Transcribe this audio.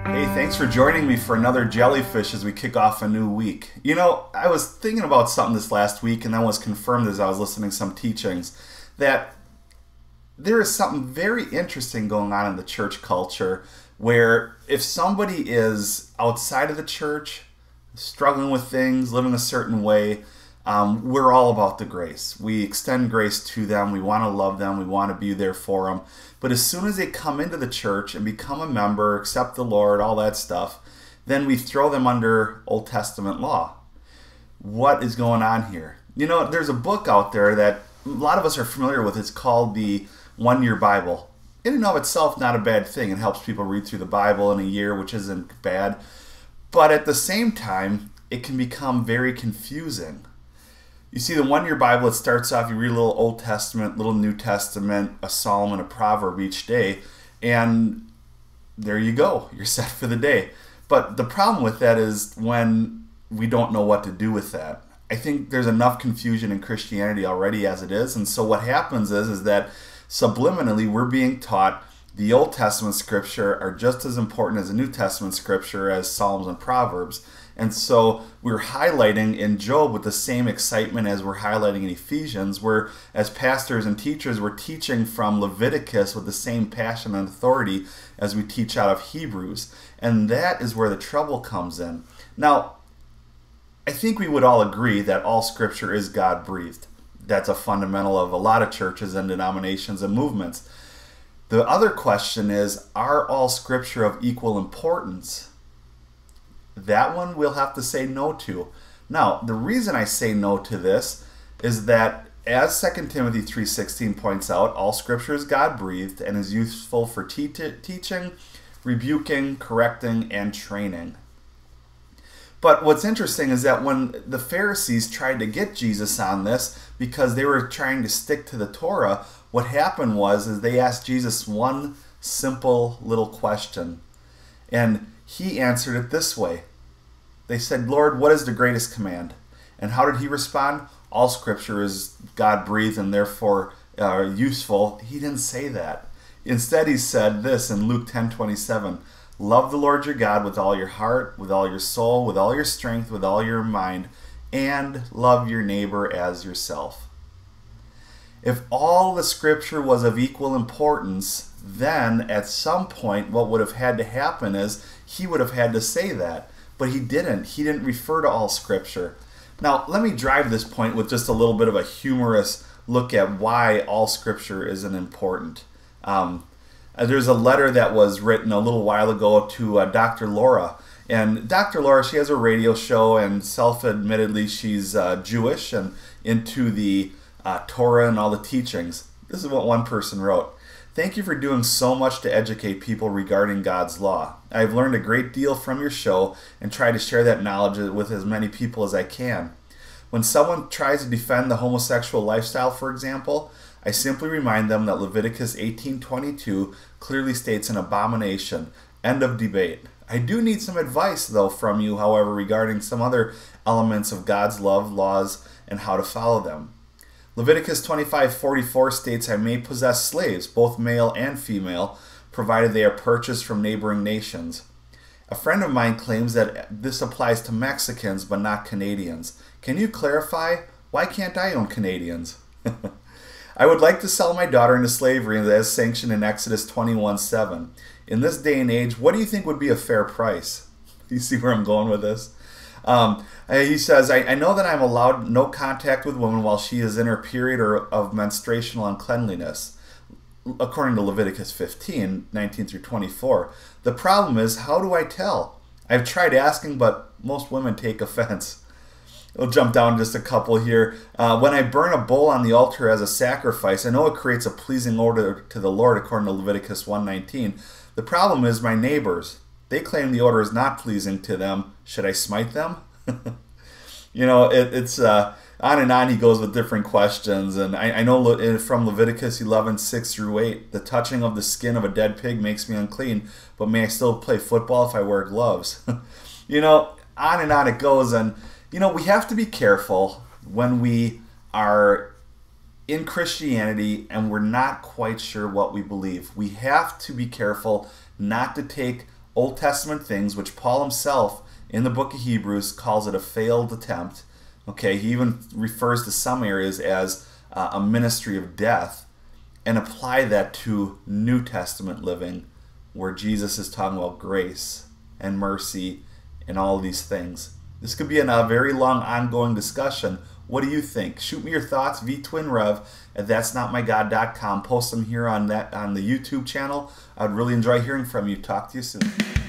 Hey, thanks for joining me for another Jellyfish as we kick off a new week. You know, I was thinking about something this last week and that was confirmed as I was listening to some teachings that there is something very interesting going on in the church culture where if somebody is outside of the church, struggling with things, living a certain way, we're all about the grace. We extend grace to them. We want to love them. We want to be there for them. But as soon as they come into the church and become a member, accept the Lord, all that stuff, then we throw them under Old Testament law. What is going on here? You know, there's a book out there that a lot of us are familiar with. It's called the 1 Year Bible. In and of itself, not a bad thing. It helps people read through the Bible in a year, which isn't bad. But at the same time, it can become very confusing. You see, the 1 Year Bible, it starts off, you read a little Old Testament, little New Testament, a psalm, and a proverb each day, and there you go. You're set for the day. But the problem with that is when we don't know what to do with that. I think there's enough confusion in Christianity already as it is, and so what happens is that subliminally we're being taught the Old Testament scripture are just as important as the New Testament scripture as Psalms and Proverbs. And so we're highlighting in Job with the same excitement as we're highlighting in Ephesians, where as pastors and teachers, we're teaching from Leviticus with the same passion and authority as we teach out of Hebrews. And that is where the trouble comes in. Now, I think we would all agree that all scripture is God-breathed. That's a fundamental of a lot of churches and denominations and movements. The other question is, are all scripture of equal importance? That one we'll have to say no to. Now, the reason I say no to this is that, as 2 Timothy 3:16 points out, all scripture is God-breathed and is useful for teaching, rebuking, correcting, and training. But what's interesting is that when the Pharisees tried to get Jesus on this because they were trying to stick to the Torah, what happened was they asked Jesus one simple little question. And he answered it this way. They said, Lord, what is the greatest command? And how did he respond? All scripture is God-breathed and therefore useful. He didn't say that. Instead, he said this in Luke 10:27. Love the Lord your God with all your heart, with all your soul, with all your strength, with all your mind, and love your neighbor as yourself. If all the scripture was of equal importance, then at some point what would have had to happen is he would have had to say that. But he didn't. He didn't refer to all scripture. Now, let me drive this point with just a little bit of a humorous look at why all scripture isn't important. There's a letter that was written a little while ago to Dr. Laura. And Dr. Laura, she has a radio show, and self-admittedly she's Jewish and into the Torah and all the teachings. This is what one person wrote. Thank you for doing so much to educate people regarding God's law. I've learned a great deal from your show and try to share that knowledge with as many people as I can. When someone tries to defend the homosexual lifestyle, for example, I simply remind them that Leviticus 18:22 clearly states an abomination. End of debate. I do need some advice, though, from you, however, regarding some other elements of God's love, laws, and how to follow them. Leviticus 25:44 states, I may possess slaves, both male and female, provided they are purchased from neighboring nations. A friend of mine claims that this applies to Mexicans but not Canadians. Can you clarify? Why can't I own Canadians? I would like to sell my daughter into slavery as sanctioned in Exodus 21:7. In this day and age, what do you think would be a fair price? You see where I'm going with this? He says, I know that I'm allowed no contact with women while she is in her period or of menstruational uncleanliness, according to Leviticus 15:19 through 24. The problem is, how do I tell? I've tried asking, but most women take offense. We'll jump down just a couple here. When I burn a bull on the altar as a sacrifice, I know it creates a pleasing odor to the Lord, according to Leviticus 1:19. The problem is my neighbors. They claim the odor is not pleasing to them. Should I smite them? You know, it's on and on he goes with different questions. And I know from Leviticus 11:6 through 8, the touching of the skin of a dead pig makes me unclean, but may I still play football if I wear gloves? You know, on and on it goes. And, you know, we have to be careful when we are in Christianity and we're not quite sure what we believe. We have to be careful not to take Old Testament things, which Paul himself in the book of Hebrews calls it a failed attempt. Okay, he even refers to some areas as a ministry of death, and apply that to New Testament living, where Jesus is talking about grace and mercy and all these things. This could be a very long ongoing discussion. What do you think? Shoot me your thoughts, vtwinrev at that'snotmygod.com. Post them here on the YouTube channel. I'd really enjoy hearing from you. Talk to you soon.